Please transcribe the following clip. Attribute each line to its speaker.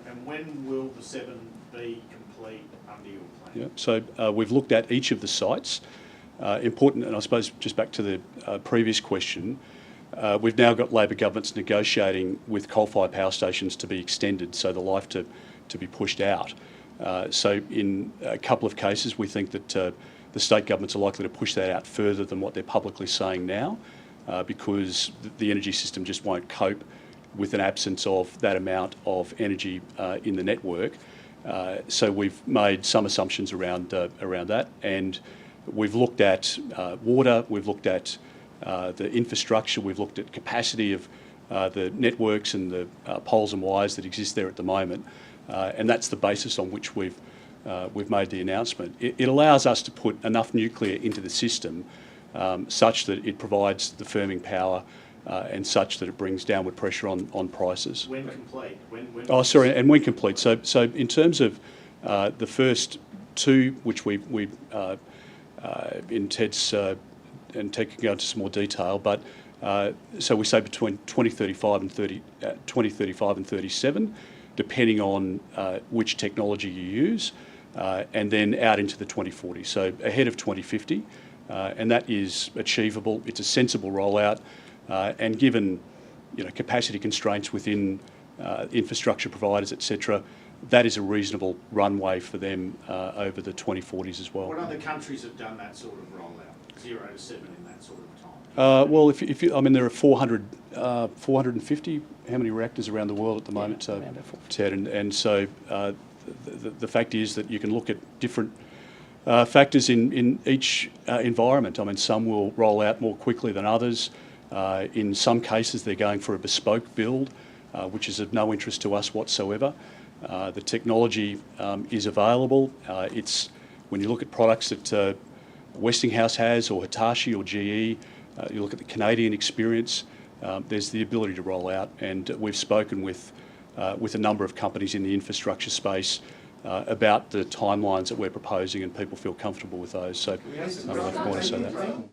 Speaker 1: And when will the 7 be complete under your plan?
Speaker 2: Yeah. So we've looked at each of the sites. Important, and I suppose just back to the previous question, we've now got Labor governments negotiating with coal-fired power stations to be extended, so the life to be pushed out. So in a couple of cases, we think that the state governments are likely to push that out further than what they're publicly saying now, because the energy system just won't cope with an absence of that amount of energy in the network. So we've made some assumptions around that, and we've looked at water, we've looked at the infrastructure, we've looked at capacity of the networks and the poles and wires that exist there at the moment, and that's the basis on which we've made the announcement. It allows us to put enough nuclear into the system such that it provides the firming power and such that it brings downward pressure on prices.
Speaker 1: When complete?
Speaker 2: Oh, sorry, and when complete. So in terms of the first 2, which we in Ted's and Ted can go into some more detail, but so we say between 2035 and 37, depending on which technology you use, and then out into the 2040s, so ahead of 2050, and that is achievable. It's a sensible rollout, and given capacity constraints within infrastructure providers, etc., that is a reasonable runway for them over the 2040s as well.
Speaker 1: What other countries have done that sort of rollout, 0 to 7 in that sort of time?
Speaker 2: Well, if you, I mean, there are 450. How many reactors around the world at the moment, Ted? And so the fact is that you can look at different factors in each environment. I mean, some will roll out more quickly than others. In some cases, they're going for a bespoke build, which is of no interest to us whatsoever. The technology is available. It's when you look at products that Westinghouse has, or Hitachi, or GE, you look at the Canadian experience, there's the ability to roll out, and we've spoken with a number of companies in the infrastructure space about the timelines that we're proposing, and people feel comfortable with those. So I want to say that.